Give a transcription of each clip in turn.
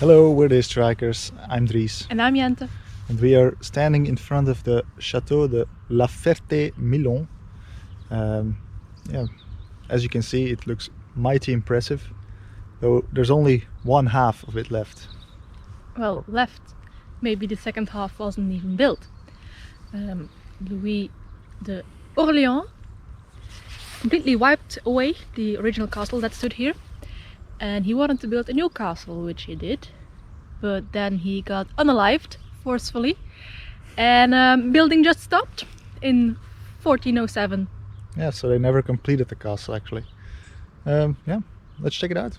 Hello, we're the Strikers. I'm Dries. And I'm Jente. And we are standing in front of the chateau de La Ferté-Milon. As you can see, it looks mighty impressive, though there's only one half of it left. Well, left. Maybe the second half wasn't even built. Louis de Orléans completely wiped away the original castle that stood here, and he wanted to build a new castle, which he did, but then he got unalived forcefully, and building just stopped in 1407. Yeah, so they never completed the castle actually. Let's check it out.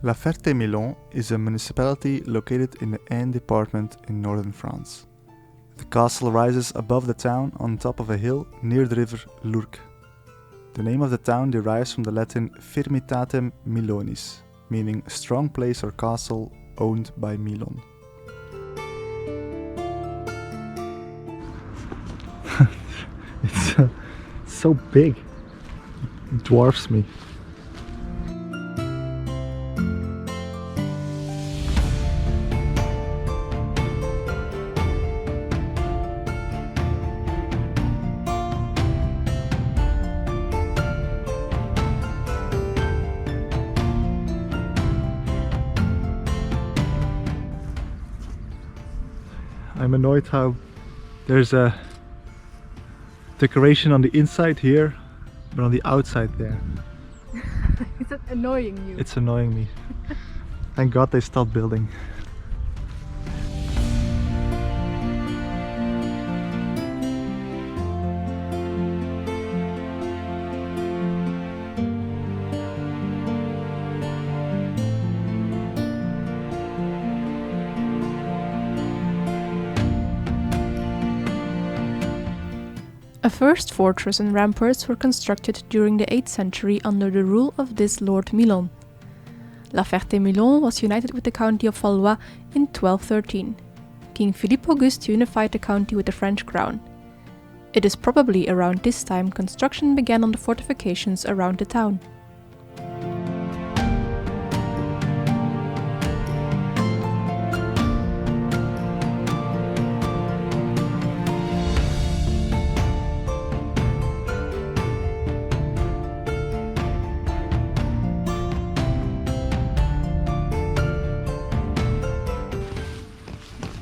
La Ferté-Milon is a municipality located in the Aisne department in northern France. The castle rises above the town on top of a hill near the river Lourcq. The name of the town derives from the Latin Firmitatem Milonis, meaning a strong place or castle owned by Milon. It's so big, it dwarfs me. I'm annoyed how there's a decoration on the inside here, but on the outside there. Is that annoying you? It's annoying me. Thank God they stopped building. A first fortress and ramparts were constructed during the 8th century under the rule of this Lord Milon. La Ferté-Milon was united with the county of Valois in 1213. King Philippe Auguste unified the county with the French crown. It is probably around this time construction began on the fortifications around the town.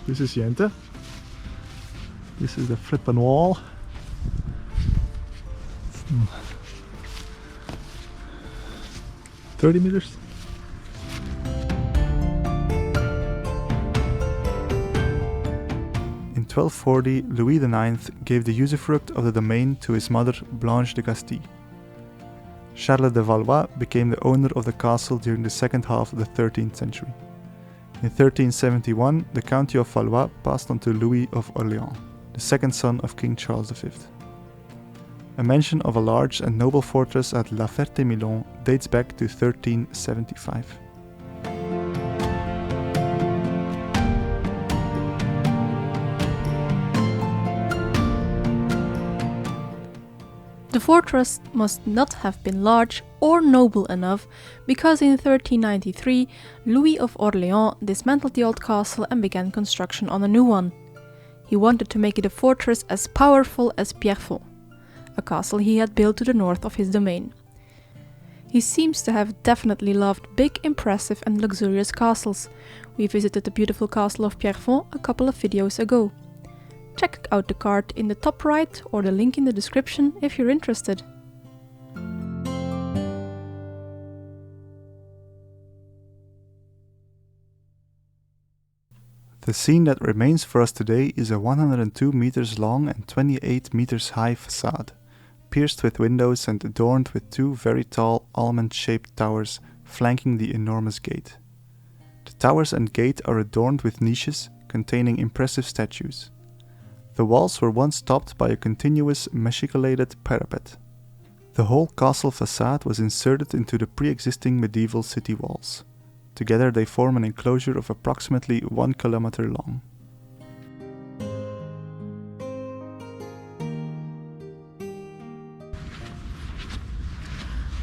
This is Jente. This is the flippin' wall. 30 meters. In 1240, Louis IX gave the usufruct of the domain to his mother Blanche de Castille. Charles de Valois became the owner of the castle during the second half of the 13th century. In 1371, the county of Valois passed on to Louis of Orléans, the second son of King Charles V. A mention of a large and noble fortress at La Ferté-Milon dates back to 1375. The fortress must not have been large or noble enough, because in 1393 Louis of Orléans dismantled the old castle and began construction on a new one. He wanted to make it a fortress as powerful as Pierrefonds, a castle he had built to the north of his domain. He seems to have definitely loved big, impressive and luxurious castles. We visited the beautiful castle of Pierrefonds a couple of videos ago. Check out the card in the top right or the link in the description if you're interested. The scene that remains for us today is a 102 meters long and 28 meters high facade, pierced with windows and adorned with two very tall almond-shaped towers flanking the enormous gate. The towers and gate are adorned with niches containing impressive statues. The walls were once topped by a continuous machicolated parapet. The whole castle facade was inserted into the pre-existing medieval city walls. Together they form an enclosure of approximately 1 kilometer long.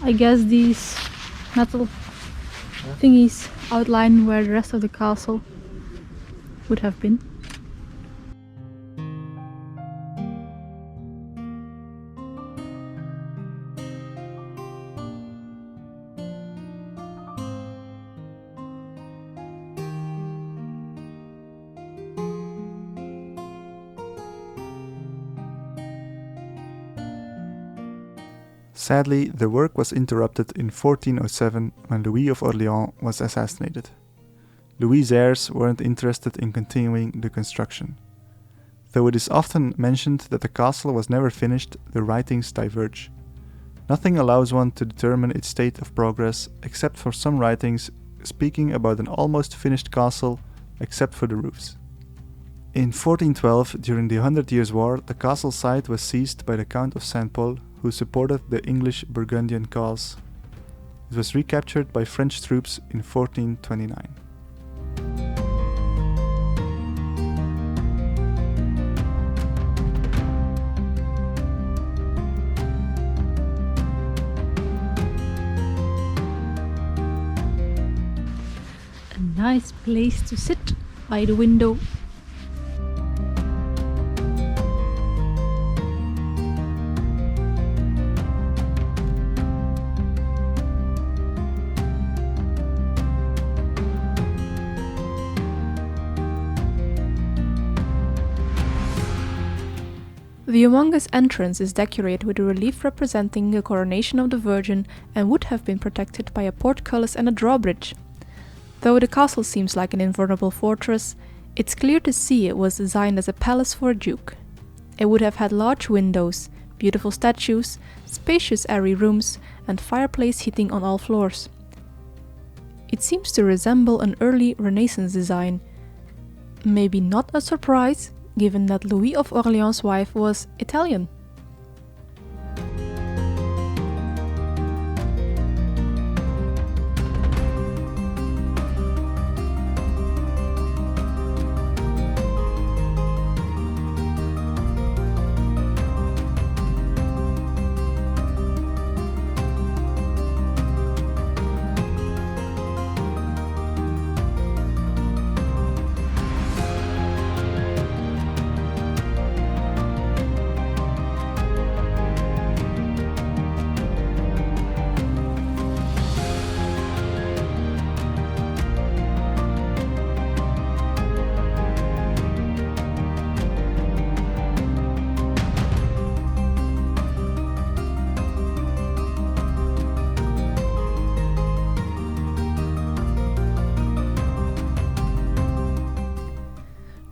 I guess these metal thingies outline where the rest of the castle would have been. Sadly, the work was interrupted in 1407 when Louis of Orléans was assassinated. Louis' heirs weren't interested in continuing the construction. Though it is often mentioned that the castle was never finished, the writings diverge. Nothing allows one to determine its state of progress except for some writings speaking about an almost finished castle except for the roofs. In 1412, during the 100 Years' War, the castle site was seized by the Count of St. Pol, who supported the English Burgundian cause. It was recaptured by French troops in 1429. A nice place to sit by the window. The humongous entrance is decorated with a relief representing the coronation of the Virgin and would have been protected by a portcullis and a drawbridge. Though the castle seems like an invulnerable fortress, it's clear to see it was designed as a palace for a duke. It would have had large windows, beautiful statues, spacious airy rooms, and fireplace heating on all floors. It seems to resemble an early Renaissance design. Maybe not a surprise, given that Louis of Orléans' wife was Italian.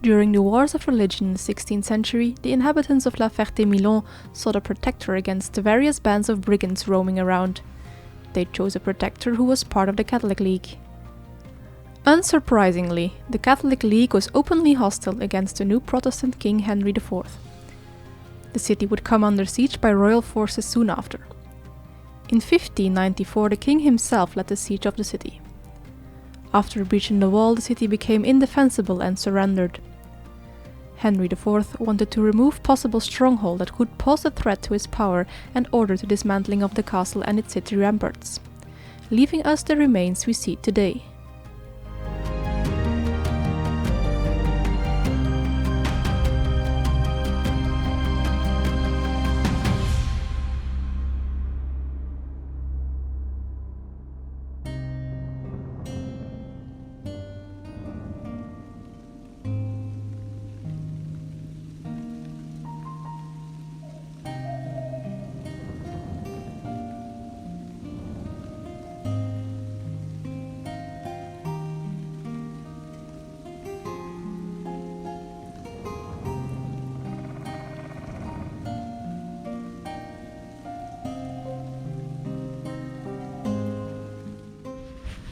During the wars of religion in the 16th century, the inhabitants of La Ferté-Milon sought a protector against the various bands of brigands roaming around. They chose a protector who was part of the Catholic League. Unsurprisingly, the Catholic League was openly hostile against the new Protestant King Henry IV. The city would come under siege by royal forces soon after. In 1594, the king himself led the siege of the city. After breaching the wall, the city became indefensible and surrendered. Henry IV wanted to remove possible stronghold that could pose a threat to his power and ordered the dismantling of the castle and its city ramparts, leaving us the remains we see today.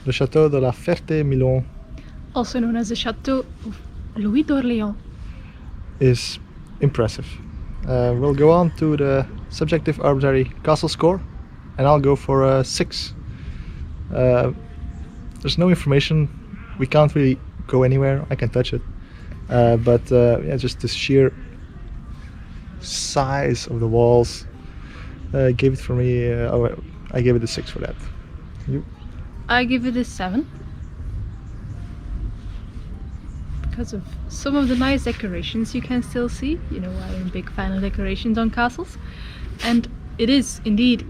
The Chateau de la Ferté-Milon Also known as the Chateau of Louis d'Orléans. is impressive. We'll go on to the subjective arbitrary castle score, and I'll go for a 6. There's no information, we can't really go anywhere, I can touch it, but yeah, just the sheer size of the walls gave it for me, I gave it a 6 for that. You? I give it a 7. Because of some of the nice decorations you can still see. You know, I'm a big fan of decorations on castles. And it is indeed,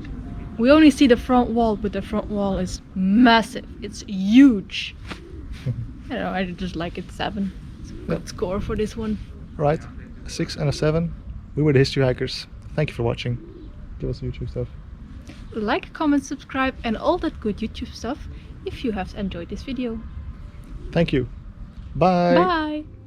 we only see the front wall, but the front wall is massive. It's huge. I don't know, I just like it. 7. It's a good score for this one. Right, a 6 and a 7. We were the History Hikers. Thank you for watching. Give us some YouTube stuff. Like, comment, subscribe and all that good YouTube stuff if you have enjoyed this video. Thank you. Bye. Bye!